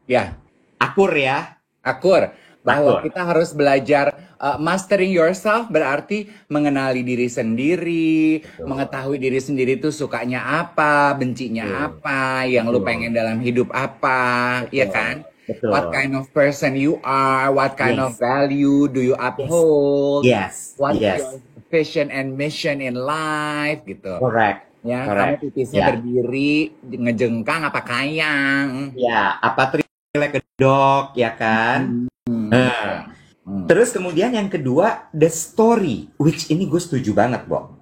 Ya, Akur ya, akur. Bahwa akur. kita harus belajar mastering yourself berarti mengenali diri sendiri, Betul, mengetahui diri sendiri tuh sukanya apa, bencinya betul, apa, yang lu pengen betul, dalam hidup apa, ya betul, kan? What betul. kind of person you are, what kind of Yes, value do you yes, uphold, yes, what's your yes. vision and mission in life gitu. Correct, Ya, kamu correct. tipisnya Ya, berdiri, ngejengkang apa kayang? ya. Apa trilek kedok, ya kan? Betul. Nah, Hmm. terus kemudian yang kedua, the story, which ini gue setuju banget, Bo.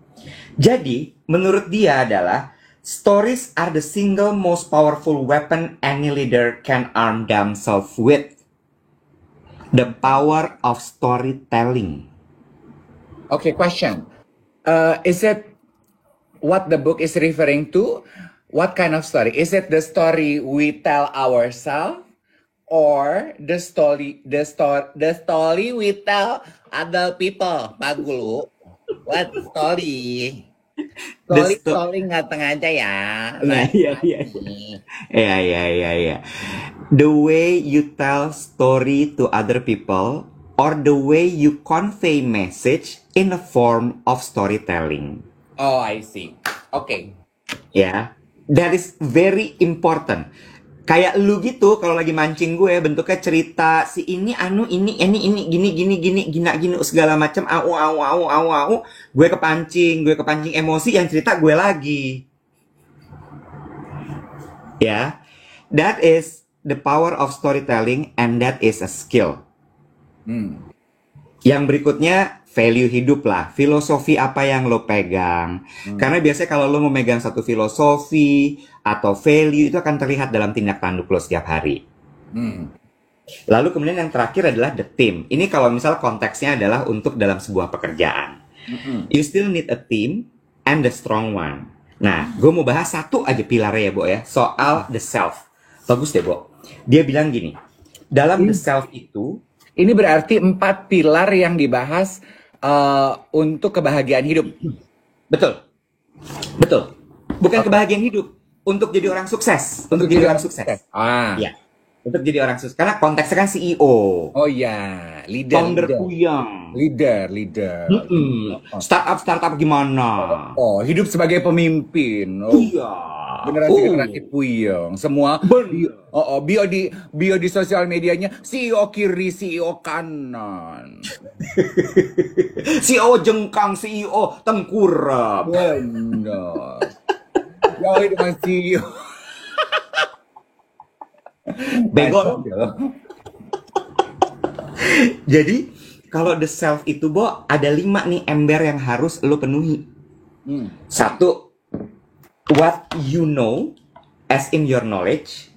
Jadi, menurut dia adalah stories are the single most powerful weapon any leader can arm themselves with. The power of storytelling. Okay, question. Is it what the book is referring to? What kind of story? Is it the story we tell ourselves, or the story we tell other people? Pagulu. What story? The Story sto story nggak aja ya. Nah, iya, iya, iya. Lagi. Iya, iya, iya, iya. The way you tell story to other people or the way you convey message in a form of storytelling. Oh, I see. Okay. Ya, that is very important. Kayak lu gitu kalau lagi mancing gue bentuknya cerita si ini anu ini gini gini gini gina gini segala macam au gue kepancing emosi yang cerita gue lagi. Ya, that is the power of storytelling and that is a skill. Hmm. Yang berikutnya value hidup lah, filosofi apa yang lo pegang. Karena biasanya kalau lo memegang satu filosofi atau value itu akan terlihat dalam tindak tanduk lo setiap hari. Hmm. Lalu kemudian yang terakhir adalah the team. Ini kalau misal konteksnya adalah untuk dalam sebuah pekerjaan. You still need a team and the strong one. Nah, gue mau bahas satu aja pilarnya ya, Bo ya. Soal the self. Bagus deh, Bo. Dia bilang gini, dalam the self itu, Ini berarti 4 pilar yang dibahas untuk kebahagiaan hidup. betul, betul. Bukan kebahagiaan hidup, untuk jadi orang sukses. Untuk jadi orang sukses. Ah, Iya, untuk jadi orang sukses. Karena konteksnya kan CEO. oh ya, leader, Founder leader, Puyang. leader. Startup gimana? Oh, hidup sebagai pemimpin. Oh, Iya. generasi puyeng. Semua Bener. bio di sosial medianya CEO kiri, CEO kanan. CEO jengkang, CEO tengkurap. Benar. Jauh dengan CEO. Bego. Jadi kalau the self itu, Bo, ada 5 nih ember yang harus lo penuhi. Satu, what you know as in your knowledge.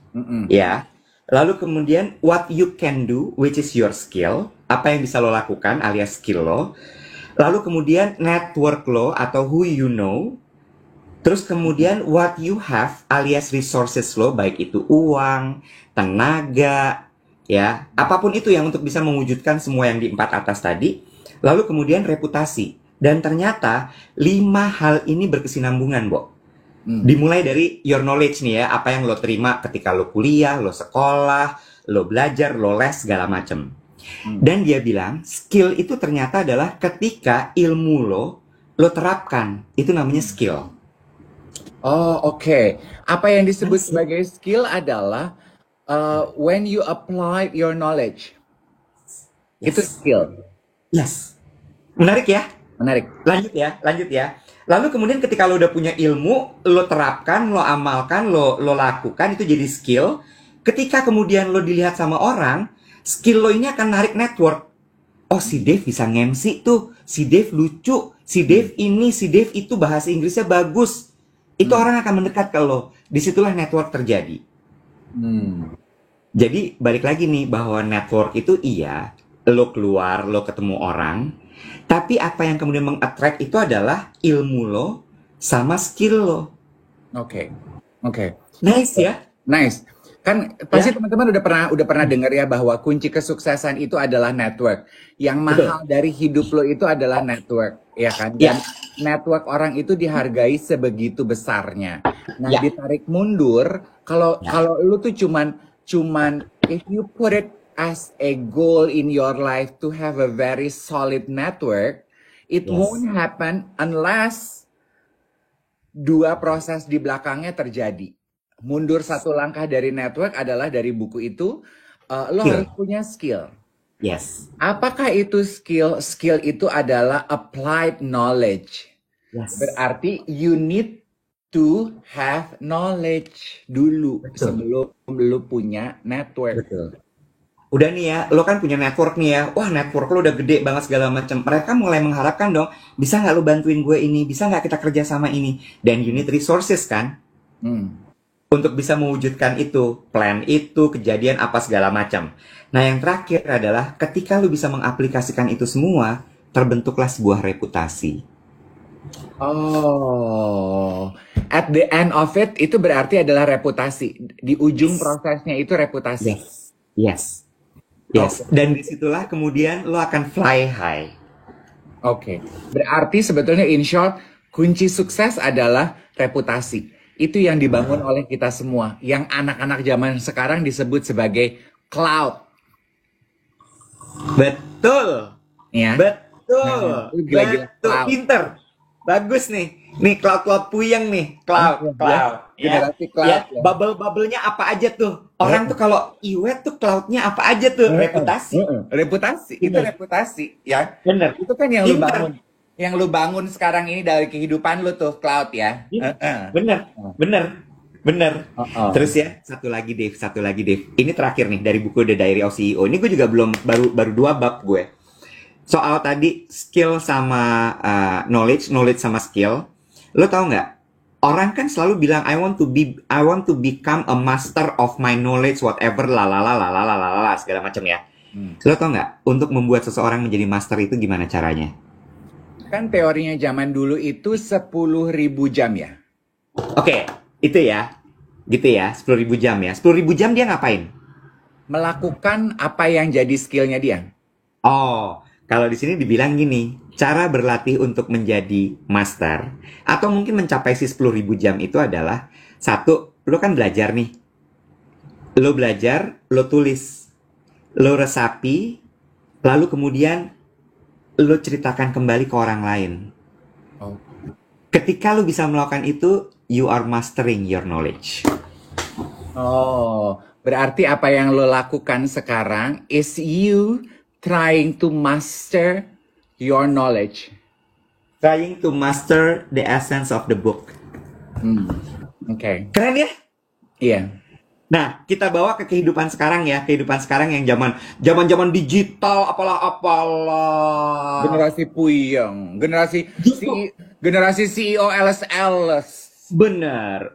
Ya. Lalu kemudian what you can do which is your skill. Apa yang bisa lo lakukan alias skill lo. Lalu kemudian network lo atau who you know. Terus kemudian what you have alias resources lo, baik itu uang, tenaga, ya, apapun itu yang untuk bisa mewujudkan semua yang di 4 atas tadi. Lalu kemudian reputasi. Dan ternyata 5 hal ini berkesinambungan, Bo. Dimulai dari your knowledge nih ya, apa yang lo terima ketika lo kuliah, lo sekolah, lo belajar, lo les, segala macem. Dan dia bilang, skill itu ternyata adalah ketika ilmu lo terapkan. Itu namanya skill. Oh, oke. Apa yang disebut sebagai skill adalah when you apply your knowledge. Itu skill. Yes. Menarik ya? Menarik. Lanjut ya. Lalu kemudian ketika lo udah punya ilmu, lo terapkan, lo amalkan, lo lakukan, itu jadi skill. Ketika kemudian lo dilihat sama orang, skill lo ini akan narik network. Oh, si Dave bisa nge-MC tuh, si Dave lucu, si Dave ini, si Dave itu, bahasa Inggrisnya bagus. Itu orang akan mendekat ke lo. Disitulah network terjadi. Jadi balik lagi nih, bahwa network itu iya, lo keluar, lo ketemu orang, tapi apa yang kemudian meng-attract itu adalah ilmu lo sama skill lo. Oke. Nice ya? Nice. Kan pasti teman-teman udah pernah dengar ya bahwa kunci kesuksesan itu adalah network. Yang mahal dari hidup lo itu adalah network, ya kan? Dan network orang itu dihargai sebegitu besarnya. Nah, ditarik mundur, kalau lo tuh cuman if you put it as a goal in your life to have a very solid network, it Yes. won't happen unless dua proses di belakangnya terjadi. Mundur satu langkah dari network adalah dari buku itu, lo Skill. harus punya skill. Yes. Apakah itu skill? Skill itu adalah applied knowledge. Yes. Berarti you need to have knowledge dulu Betul. sebelum lo punya network. Betul. Udah nih ya, lo kan punya network nih ya. Wah, network lo udah gede banget segala macam. Mereka mulai mengharapkan dong, bisa nggak lo bantuin gue ini? Bisa nggak kita kerja sama ini? Dan you need resources kan? Untuk bisa mewujudkan itu, plan itu, kejadian apa segala macam. Nah, yang terakhir adalah ketika lo bisa mengaplikasikan itu semua, terbentuklah sebuah reputasi. Oh, at the end of it itu berarti adalah reputasi. Di ujung prosesnya itu reputasi. Yes. Yes. Yes. Dan disitulah kemudian lo akan fly high. Oke. Berarti sebetulnya in short, kunci sukses adalah reputasi. Itu yang dibangun oleh kita semua. Yang anak-anak zaman sekarang disebut sebagai cloud. Betul. Ya. Betul. Gila-gila Betul. cloud. Pinter. Bagus nih. Nih cloud puyeng nih. Cloud. Generasi cloud. Ya. Bubble-bubblenya apa aja tuh? Orang tuh kalau iwet tuh cloudnya apa aja tuh? Reputasi. Reputasi. Itu Bener. reputasi. Ya. Bener. Itu kan yang lu Pinter. bangun. Yang lu bangun sekarang ini dari kehidupan lu tuh cloud ya. Bener. Bener. Bener. Uh-uh. Terus ya, satu lagi Dave. Ini terakhir nih dari buku The Diary of CEO. Ini gue juga baru 2 bab gue. Soal tadi skill sama knowledge sama skill. Lo tau nggak? Orang kan selalu bilang I want to become a master of my knowledge whatever lalalala segala macam ya. Lo tau nggak? Untuk membuat seseorang menjadi master itu gimana caranya? Kan teorinya zaman dulu itu 10.000 jam ya. Oke, itu ya. Gitu ya, 10.000 jam ya. 10.000 jam dia ngapain? Melakukan apa yang jadi skillnya dia. Oh, kalau di sini dibilang gini, cara berlatih untuk menjadi master atau mungkin mencapai si 10.000 jam itu adalah satu, lo kan belajar nih. Lo belajar, lo tulis, lo resapi, lalu kemudian lo ceritakan kembali ke orang lain. Oh. Ketika lo bisa melakukan itu, you are mastering your knowledge. Oh, berarti apa yang lo lakukan sekarang is you trying to master your knowledge. Trying to master the essence of the book. Oke. Keren ya? Iya. Nah, kita bawa ke kehidupan sekarang ya. Kehidupan sekarang yang zaman digital, apalah. Generasi puyeng, generasi CEO LS. Bener.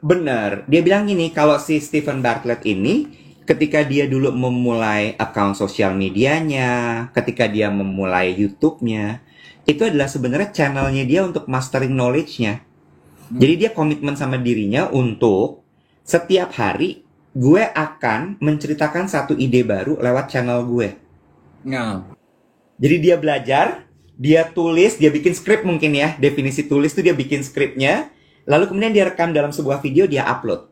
Dia bilang gini, kalau si Stephen Bartlett ini, ketika dia dulu memulai account sosial medianya, ketika dia memulai YouTube-nya, itu adalah sebenarnya channelnya dia untuk mastering knowledge-nya. Jadi dia komitmen sama dirinya untuk setiap hari gue akan menceritakan satu ide baru lewat channel gue. Nah. Jadi dia belajar, dia tulis, dia bikin skrip mungkin ya. Definisi tulis itu dia bikin skripnya, lalu kemudian dia rekam dalam sebuah video, dia upload.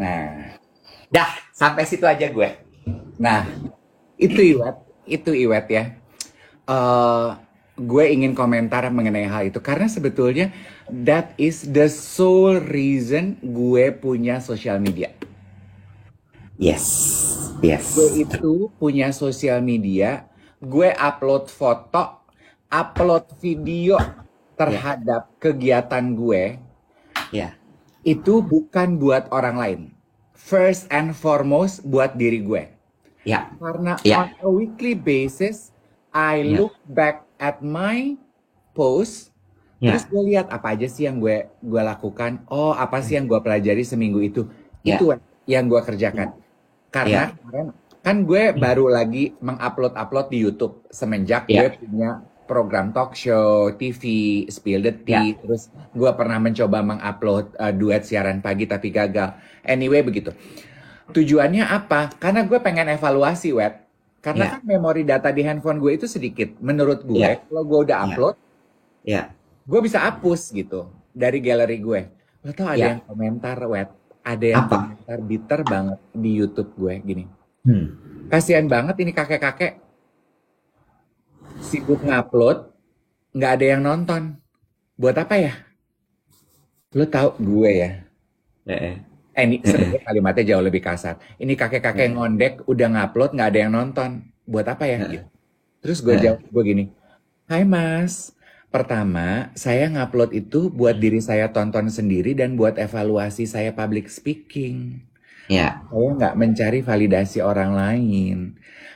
Nah. Dah, sampai situ aja gue. Nah, itu Iwet ya. Gue ingin komentar mengenai hal itu karena sebetulnya that is the sole reason gue punya social media. Yes. Gue itu punya sosial media, gue upload foto, upload video terhadap kegiatan gue. Ya. Itu bukan buat orang lain. First and foremost buat diri gue. Ya. Karena on a weekly basis, I look back at my post, terus gue lihat apa aja sih yang gue lakukan. Oh, apa sih yang gue pelajari seminggu itu? Itu yang gue kerjakan. Karena kemarin kan gue baru lagi mengupload di YouTube semenjak gue punya program talk show, TV, Spill the Tea. Terus gue pernah mencoba mengupload duet siaran pagi tapi gagal. Anyway begitu. Tujuannya apa? Karena gue pengen evaluasi, Wet. Karena kan memori data di handphone gue itu sedikit. Menurut gue, kalau gue udah upload, gue bisa hapus gitu dari galeri gue. Lo tau ada yang komentar, Wet. ada yang Apa? komentar bitter banget di YouTube gue gini. Hmm. Kasihan banget ini kakek-kakek sibuk ngupload, nggak ada yang nonton. Buat apa ya? Lo tahu gue ya. Eh, Ini sebenarnya kalimatnya jauh lebih kasar. Ini kakek-kakek ngondek udah ngupload nggak ada yang nonton. Buat apa ya? Gitu. Terus gue jawab gue gini, Hai Mas, pertama saya ngupload itu buat diri saya tonton sendiri dan buat evaluasi saya public speaking. Ya, Saya nggak mencari validasi orang lain.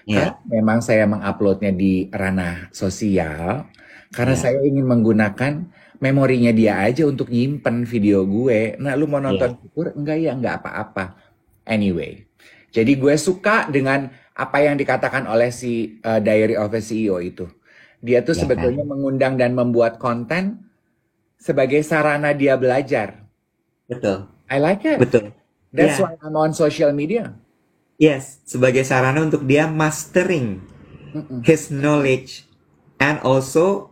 Karena ya, memang saya menguploadnya di ranah sosial, karena ya, saya ingin menggunakan memorinya dia aja untuk nyimpen video gue. Nah, lu mau nonton ya, syukur? Enggak ya, enggak apa-apa. Anyway, jadi gue suka dengan apa yang dikatakan oleh si Diary of a CEO itu. Dia tuh ya kan? sebetulnya mengundang dan membuat konten sebagai sarana dia belajar. Betul, I like it. betul. That's Ya, why I'm on social media. yes, sebagai sarana untuk dia mastering Mm-mm. his knowledge and also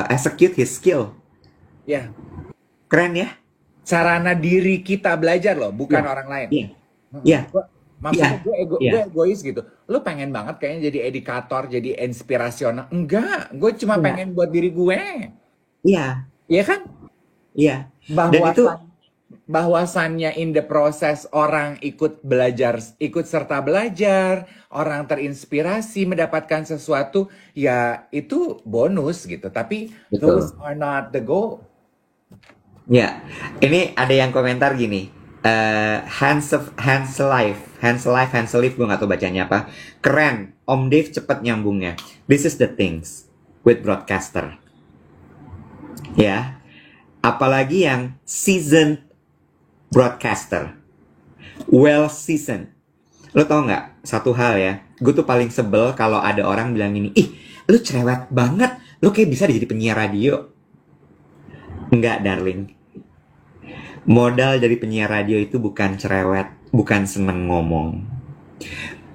execute his skill. Ya, Keren ya? sarana diri kita belajar loh, bukan Iya, orang lain. iya, iya, Maksudnya iya, gue egois gitu. Lu pengen banget kayaknya jadi edukator, jadi inspirasional. Enggak, gue cuma iya, pengen buat diri gue. iya, Iya kan? iya. Dan itu, Bahwasannya in the process orang ikut belajar, ikut serta belajar, orang terinspirasi mendapatkan sesuatu, ya itu bonus gitu. Tapi those betul. are not the goal. Ya, ini ada yang komentar gini. Hands Life, gue gak tahu bacanya apa. Keren, Om Dave cepet nyambungnya. This is the things with broadcaster. Ya, apalagi yang seasoned broadcaster, well seasoned. Lo tau nggak satu hal ya? Gue tuh paling sebel kalau ada orang bilang gini, ih, lu cerewet banget, lu kayak bisa jadi penyiar radio. Enggak, darling. Modal dari penyiar radio itu bukan cerewet, bukan seneng ngomong.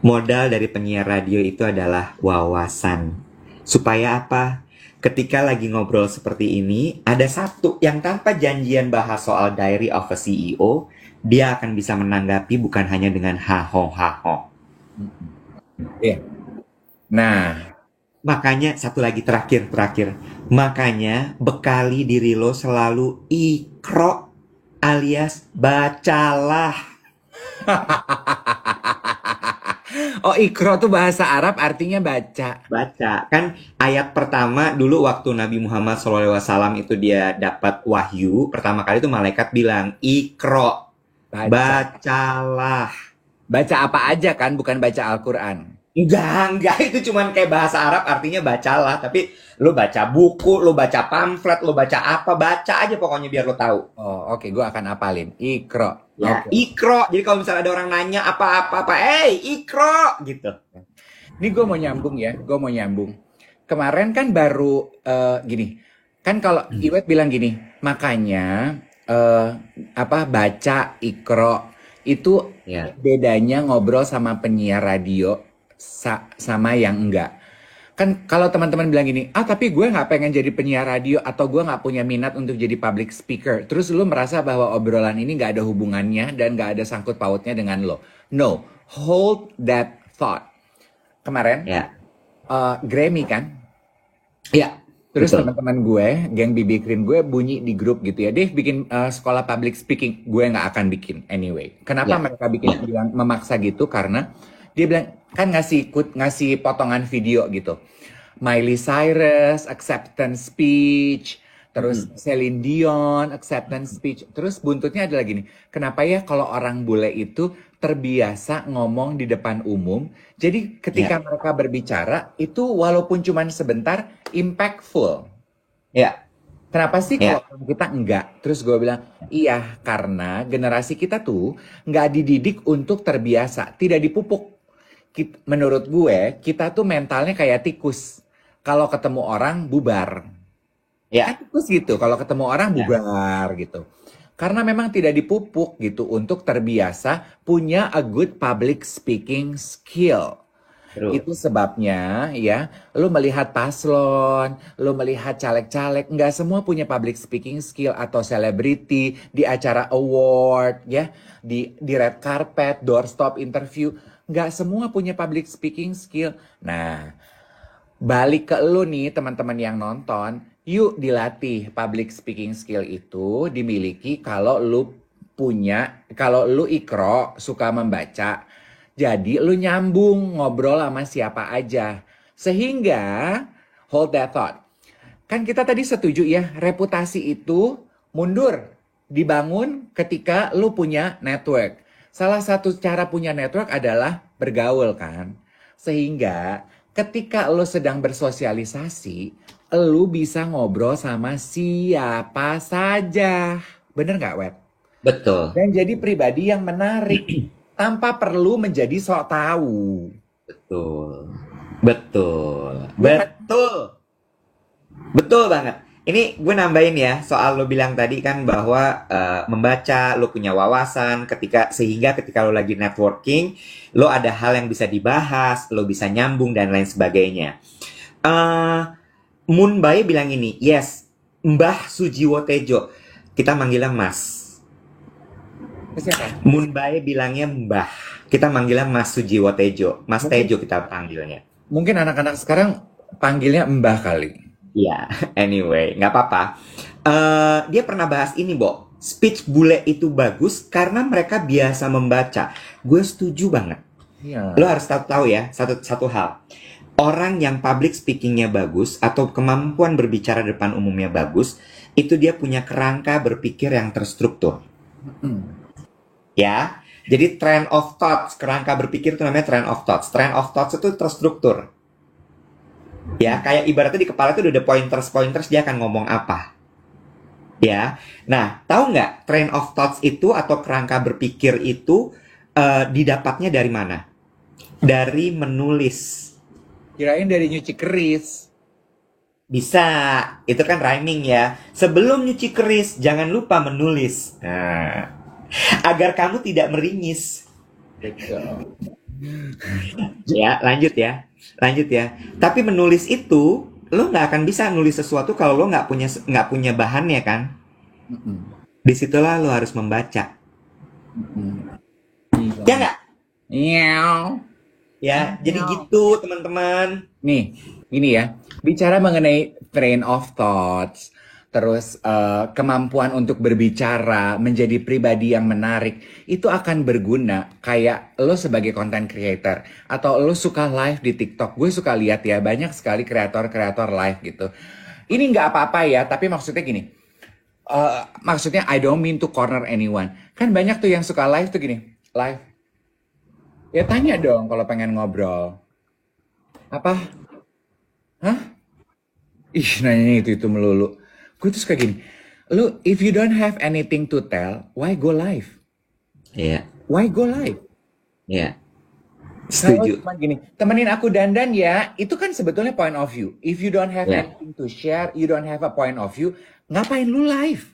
Modal dari penyiar radio itu adalah wawasan. Supaya apa? Ketika lagi ngobrol seperti ini, ada satu yang tanpa janjian bahas soal Diary of a CEO, dia akan bisa menanggapi bukan hanya dengan haho-haho. Iya. Nah, Makanya, satu lagi terakhir. Makanya, bekali diri lo selalu ikro alias bacalah. oh ikro tuh bahasa Arab artinya baca. Baca. Kan ayat pertama dulu waktu Nabi Muhammad SAW itu dia dapat wahyu, pertama kali itu malaikat bilang, ikro, Baca. bacalah. Baca apa aja kan, bukan baca Al-Quran. Enggak, itu cuman kayak bahasa Arab artinya bacalah. Tapi lo baca buku, lo baca pamflet, lo baca apa, baca aja pokoknya biar lo tahu. Oh, oke, gue akan apalin. Ikro. Ya, Oke. ikro. Jadi kalau misalnya ada orang nanya apa-apa, ikro gitu. Ini gue mau nyambung. Kemarin kan baru gini. Kan kalau Iwet bilang gini, makanya baca ikro itu Ya. bedanya ngobrol sama penyiar radio sama yang enggak. Kan kalau teman-teman bilang gini, tapi gue nggak pengen jadi penyiar radio atau gue nggak punya minat untuk jadi public speaker. Terus lu merasa bahwa obrolan ini nggak ada hubungannya dan nggak ada sangkut pautnya dengan lo. No, hold that thought. Kemarin, Ya. Grammy kan? Ya. Terus Betul. teman-teman gue, geng BB Cream gue bunyi di grup gitu ya. Dave bikin sekolah public speaking, gue nggak akan bikin anyway. Kenapa Ya. mereka bikin bilang memaksa gitu? Karena dia bilang kan ngasih potongan video gitu. Miley Cyrus acceptance speech, terus Celine Dion acceptance speech. Terus buntutnya adalah gini, kenapa ya kalau orang bule itu terbiasa ngomong di depan umum, jadi ketika mereka berbicara itu walaupun cuma sebentar impactful. Ya. Kenapa sih Ya. kalau orang kita enggak? Terus gue bilang, iya karena generasi kita tuh nggak dididik untuk terbiasa, tidak dipupuk. Menurut gue, kita tuh mentalnya kayak tikus. Kalau ketemu orang, bubar. Ya. Kan tikus gitu, kalau ketemu orang, Ya. bubar gitu. Karena memang tidak dipupuk gitu untuk terbiasa punya a good public speaking skill. True. Itu sebabnya ya, lu melihat paslon, lu melihat caleg-caleg, nggak semua punya public speaking skill atau selebriti di acara award ya, di red carpet, doorstop interview, nggak semua punya public speaking skill. Nah, balik ke lu nih teman-teman yang nonton, yuk dilatih public speaking skill itu dimiliki kalau lu ikro suka membaca. Jadi lu nyambung ngobrol sama siapa aja. Sehingga, hold that thought. Kan kita tadi setuju ya, reputasi itu mundur, dibangun ketika lu punya network. Salah satu cara punya network adalah bergaul kan. Sehingga ketika lu sedang bersosialisasi, lu bisa ngobrol sama siapa saja. Bener nggak, Web? Betul. Dan jadi pribadi yang menarik tanpa perlu menjadi sok tahu. Betul. Betul. Betul. Betul banget. Ini gue nambahin ya soal lo bilang tadi kan bahwa membaca, lo punya wawasan sehingga ketika lo lagi networking, lo ada hal yang bisa dibahas, lo bisa nyambung dan lain sebagainya. Moon Bae bilang ini, yes, Mbah Sujiwo Tejo, kita manggilnya Mas. Siapa? Moon Bae bilangnya Mbah, kita manggilnya Mas Sujiwo Tejo, Mas Tejo kita panggilnya. Mungkin anak-anak sekarang panggilnya Mbah kali. Ya, anyway, nggak apa-apa. Dia pernah bahas ini, Bo. Speech bule itu bagus karena mereka biasa membaca. Gue setuju banget. Iya. Lo harus tahu ya, satu hal. Orang yang public speakingnya bagus atau kemampuan berbicara depan umumnya bagus, itu dia punya kerangka berpikir yang terstruktur. Ya, jadi train of thoughts, kerangka berpikir itu namanya train of thoughts. Train of thoughts itu terstruktur. Ya, kayak ibaratnya di kepala itu udah ada pointers, dia akan ngomong apa. Ya, nah, tahu nggak train of thoughts itu atau kerangka berpikir itu didapatnya dari mana? Dari menulis. Kirain dari nyuci keris. Bisa, itu kan rhyming ya. Sebelum nyuci keris, jangan lupa menulis. Nah, agar kamu tidak meringis. Betul. Ya, lanjut ya. Tapi menulis itu, lo nggak akan bisa nulis sesuatu kalau lo nggak punya bahannya kan. Disitulah lo harus membaca. Ya nggak? Iya. Ya, jadi gitu teman-teman. Nih, ini ya. Bicara mengenai train of thoughts, terus kemampuan untuk berbicara, menjadi pribadi yang menarik, itu akan berguna kayak lo sebagai content creator atau lo suka live di TikTok. Gue suka lihat ya, banyak sekali kreator-kreator live gitu. Ini nggak apa-apa ya, tapi maksudnya gini. Maksudnya I don't mean to corner anyone. Kan banyak tuh yang suka live tuh gini, live. Ya tanya dong kalau pengen ngobrol. Apa? Hah? Ih, nanya itu melulu. Gue tuh suka gini. Lu, if you don't have anything to tell, why go live? Iya. Why go live? Iya. Kalau Setuju. cuma gini, temenin aku dandan ya, itu kan sebetulnya point of view. If you don't have Iya. anything to share, you don't have a point of view, ngapain lu live?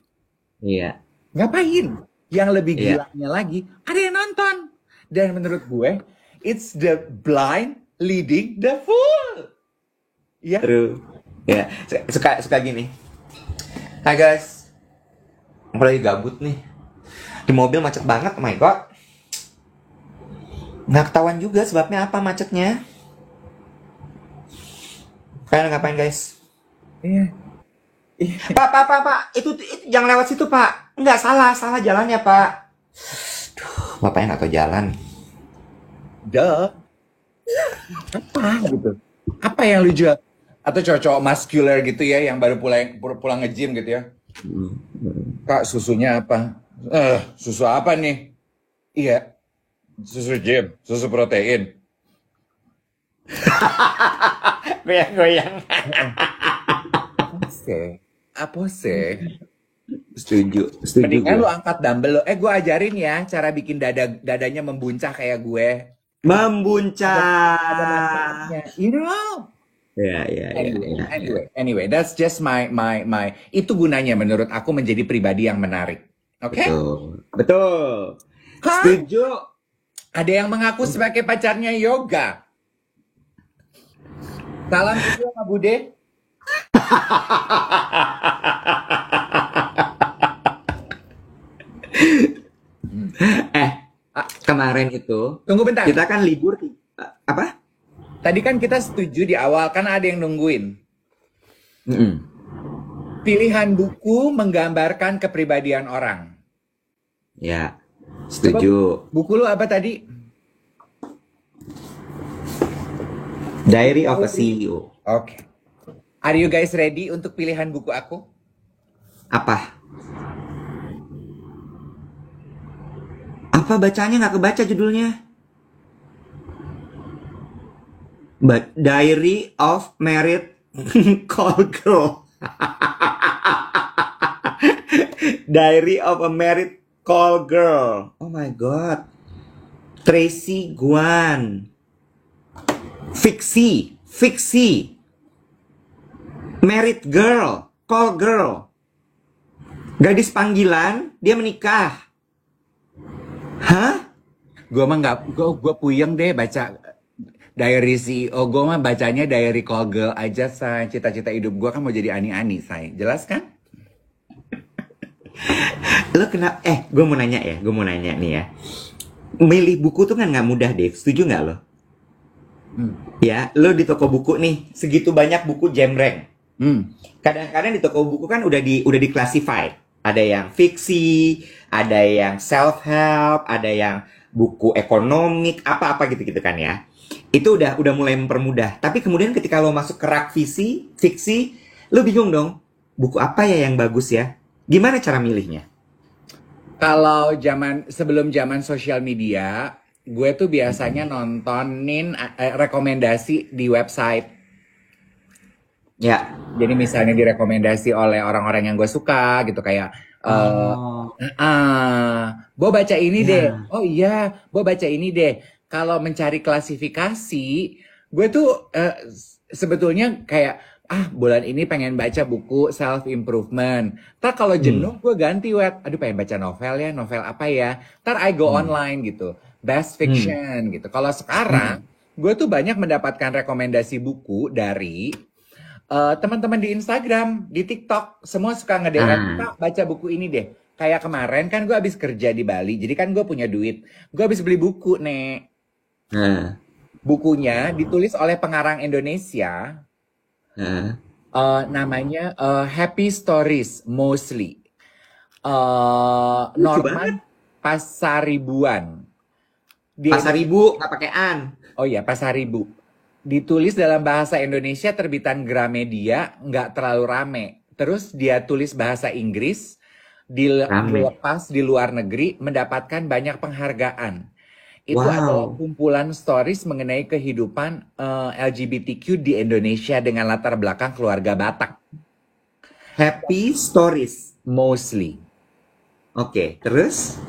Iya. Ngapain? Yang lebih Iya. gilanya lagi, ada yang nonton. Dan menurut gue, it's the blind leading the fool. Ya. True. Ya, suka gini. Hai guys. Aku lagi gabut nih. Di mobil macet banget, oh my god. Nggak ketahuan juga sebabnya apa macetnya. Kalian ngapain guys? Iya. Pak, itu jangan lewat situ pak. Nggak, salah jalannya pak. Duh, bapaknya nggak tahu jalan. Duh. Apa gitu? Apa yang lu jual? Atau cowok-cowok muscular gitu ya, yang baru pulang nge-gym gitu ya. Kak, susunya apa? Susu apa nih? Iya, susu gym, susu protein. Goyang-goyang. Apa sih? Setuju Mendingan gue. lu angkat dumbbell lo. Gue ajarin ya cara bikin dadanya membuncah kayak gue. Ada Membuncah. manfaatnya, you know. Ya. Anyway, that's just my itu gunanya menurut aku menjadi pribadi yang menarik. Oke? Betul. Hah? Setuju. Ada yang mengaku sebagai pacarnya yoga. Salam itu sama Bude. Eh, kemarin itu Tunggu bentar. kita kan libur apa? Tadi kan kita setuju di awal, kan ada yang nungguin. Mm-mm. Pilihan buku menggambarkan kepribadian orang. Ya, setuju. Buku lu apa tadi? Diary of a CEO. Oke. Are you guys ready untuk pilihan buku aku? Apa? Apa bacanya nggak kebaca judulnya? Diary of Married Call Girl. Diary of a Married Call Girl. Oh my god. Tracy Guan. Fiksi. Married girl, call girl. Gadis panggilan, dia menikah. Hah? Gue mah nggak, gue puyeng deh baca diary CEO. Gue mah bacanya diary call girl aja, say. Cita-cita hidup gue kan mau jadi ani-ani, say. Jelas kan? Lo kenapa? Gue mau nanya nih ya. Milih buku tuh kan nggak mudah, Dave. Setuju nggak lo? Ya, lo di toko buku nih, segitu banyak buku jembreng. Kadang-kadang di toko buku kan udah di classify. Ada yang fiksi, ada yang self help, ada yang buku ekonomik, apa-apa gitu-gitu kan ya. Itu udah mulai mempermudah. Tapi kemudian ketika lo masuk ke rak fiksi, lo bingung dong. Buku apa ya yang bagus ya? Gimana cara milihnya? Kalau sebelum zaman sosial media, gue tuh biasanya nontonin rekomendasi di website. Ya. Jadi misalnya direkomendasi oleh orang-orang yang gue suka gitu, kayak Bo baca ini deh. Oh iya, Bo baca ini deh. Kalau mencari klasifikasi, gue tuh sebetulnya kayak bulan ini pengen baca buku self improvement. Ntar kalau jenuh gue ganti web. Aduh, pengen baca novel ya, novel apa ya? Ntar I go online gitu, best fiction gitu. Kalau sekarang gue tuh banyak mendapatkan rekomendasi buku dari teman-teman di Instagram, di TikTok, semua suka nge-DM, Kak, baca buku ini deh. Kayak kemarin kan gue habis kerja di Bali, jadi kan gue punya duit. Gue habis beli buku, Nek. Bukunya ditulis oleh pengarang Indonesia. Namanya Happy Stories Mostly. Norman Pasaribuan. Pasaribu, nggak pakai an. Oh iya, Pasaribu. Ditulis dalam bahasa Indonesia, terbitan Gramedia, nggak terlalu rame. Terus dia tulis bahasa Inggris, dilepas di luar negeri, mendapatkan banyak penghargaan. Itu adalah kumpulan stories mengenai kehidupan LGBTQ di Indonesia dengan latar belakang keluarga Batak. Happy Stories. Mostly. Oke, terus?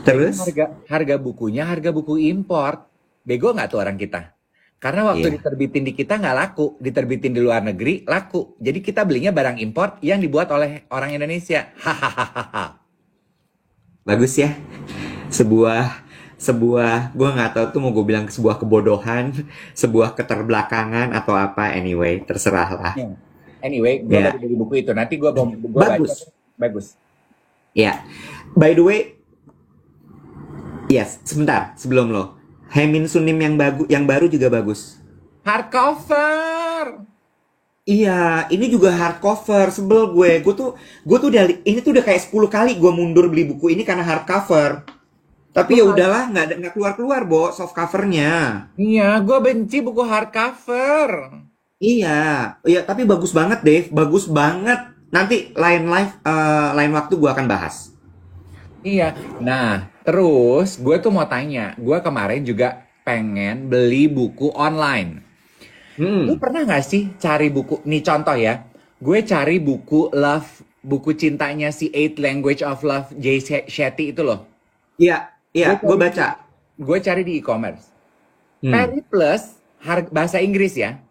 Harga bukunya harga buku import. Bego nggak tuh orang kita? Karena waktu diterbitin di kita nggak laku, diterbitin di luar negeri laku. Jadi kita belinya barang import yang dibuat oleh orang Indonesia. Hahaha. Bagus ya. Sebuah gue nggak tahu tuh mau gue bilang sebuah kebodohan, sebuah keterbelakangan atau apa. Anyway, terserah lah. Anyway, gue baru beli buku itu. Nanti gue baca. Bagus. Ya. By the way, yes, sebentar sebelum lo. Hemin Sunim yang baru juga bagus. Hardcover. Iya, ini juga hardcover. Sebel gue. Gue tuh udah kayak 10 kali gue mundur beli buku ini karena hardcover. Tapi ya udahlah, nggak keluar Bo, soft covernya. Iya, gue benci buku hardcover. Iya, tapi bagus banget, Dave. Bagus banget. Nanti lain waktu gue akan bahas. Iya, nah terus gue tuh mau tanya, gue kemarin juga pengen beli buku online. Lu pernah gak sih cari buku, nih contoh ya, gue cari buku buku cintanya si Eight Language of Love, Jay Shetty itu loh. Iya, gue baca. Gue cari di e-commerce. Peri Plus, bahasa Inggris ya,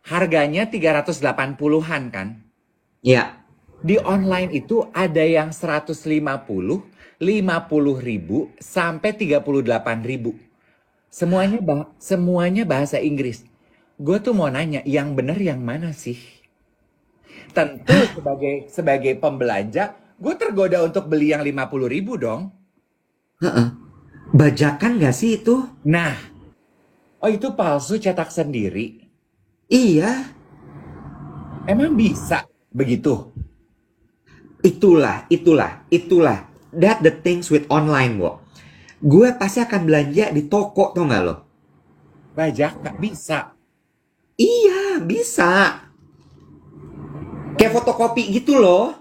harganya 380-an kan? Iya. Di online itu ada yang 150, 50.000 sampai 38.000. Semuanya bahasa Inggris. gue tuh mau nanya, yang bener yang mana sih? Tentu sebagai pembelanja, gue tergoda untuk beli yang 50.000 dong. Heeh. Bajakan gak sih itu? Nah, oh itu palsu cetak sendiri. Iya, Emang bisa begitu? itulah. That the things with online, Wo. Gue pasti akan belanja di toko, tau gak lo? Bajak nggak bisa. Iya, bisa. Kayak fotokopi gitu loh.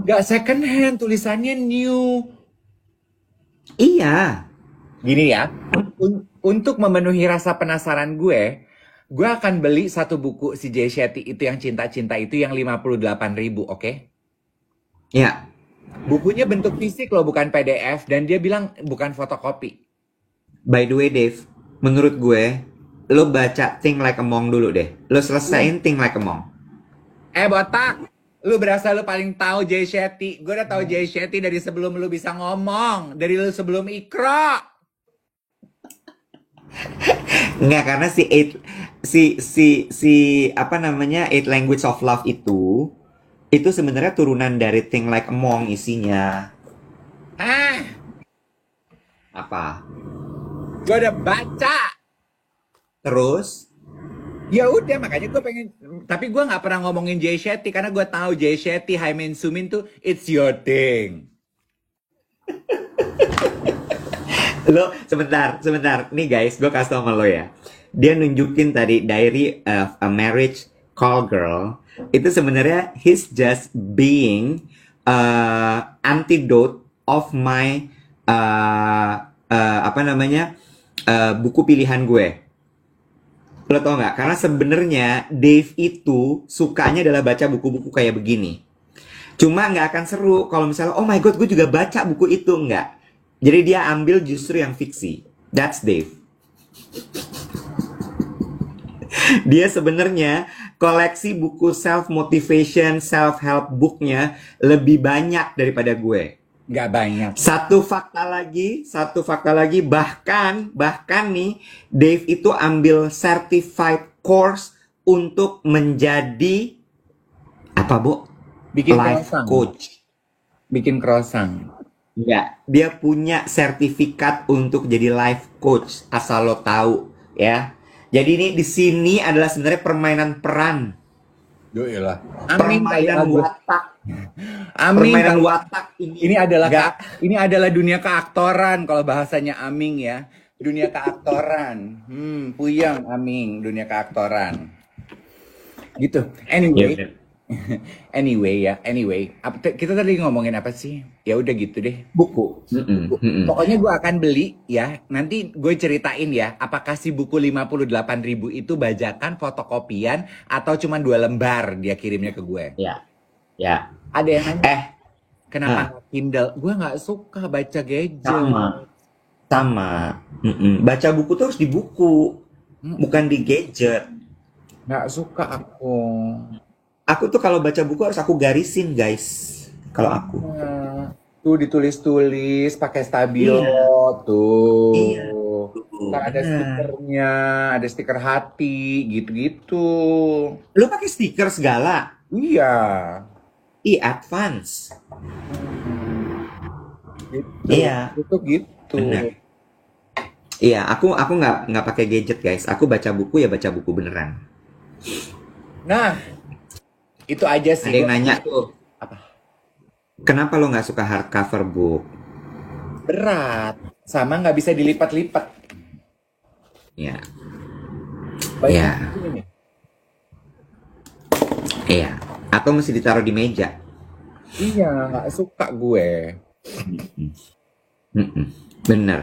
Nggak second hand, tulisannya new. Iya. Gini ya, untuk memenuhi rasa penasaran gue akan beli satu buku si Jay Shetty itu yang cinta-cinta itu yang 58.000, oke? Ya. Bukunya bentuk fisik loh, bukan PDF, dan dia bilang bukan fotokopi. By the way, Dave, menurut gue, lo baca Think Like a Monk dulu deh. Lo selesain Think Like a Monk. Botak, lu berasa lu paling tahu Jay Shetty. Gue udah tahu Jay Shetty dari sebelum lu bisa ngomong, dari lu sebelum Ikra. Enggak, karena apa namanya, Eight Language of Love itu sebenarnya turunan dari Think Like a Monk isinya. Apa? Gue udah baca. Terus? Ya udah, makanya gue pengen. Tapi gue nggak pernah ngomongin Jay Shetty karena gue tahu Jay Shetty, Haimin Sumin tuh it's your thing. Lo sebentar. Nih guys, gue kasih tau sama lo ya. Dia nunjukin tadi Diary of a Marriage Call Girl. Itu sebenarnya he's just being antidote of my apa namanya buku pilihan gue. Lo tau nggak? Karena sebenarnya Dave itu sukanya adalah baca buku-buku kayak begini. Cuma nggak akan seru kalau misalnya, oh my god, gue juga baca buku itu, nggak. Jadi dia ambil justru yang fiksi. That's Dave. Dia sebenarnya koleksi buku self motivation, self help booknya lebih banyak daripada gue. Nggak banyak. Satu fakta lagi, bahkan nih Dave itu ambil certified course untuk menjadi apa, Bu? Bikin Life croissant. coach. Bikin croissant. Ya, dia punya sertifikat untuk jadi life coach, asal lo tahu ya. Jadi ini di sini adalah sebenarnya permainan peran. Yoilah. Permainan watak. Amin. Permainan watak ini adalah dunia keaktoran kalau bahasanya Aming ya. Dunia keaktoran. Puyeng Aming, dunia keaktoran. Gitu. Anyway. Kita tadi ngomongin apa sih? Ya udah gitu deh. Buku. Pokoknya gue akan beli ya. Nanti gue ceritain ya. Apakah si buku 58.000 itu bajakan, fotokopian, atau cuma 2 lembar dia kirimnya ke gue? Ya. Ada yang nanya. Kenapa nggak Kindle? Gue nggak suka baca gadget. Sama. Baca buku tuh harus di buku, bukan di gadget. Nggak suka aku. Aku tuh kalau baca buku harus aku garisin, guys. Kalau aku. Tuh ditulis-tulis pakai stabilo tuh. Iya. Ntar ada stikernya, ada stiker hati, gitu-gitu. Lu pakai stiker segala? Iya. Advance. Gitu. Iya. Itu gitu. Benar. Iya, aku nggak pakai gadget, guys. Aku baca buku ya baca buku beneran. Nah, itu aja sih. Ada yang nanya tuh. Apa? Kenapa lo nggak suka hardcover book? Berat, sama nggak bisa dilipat-lipat. Iya. Iya. Iya. Atau mesti ditaruh di meja. Iya, nggak suka gue. Bener.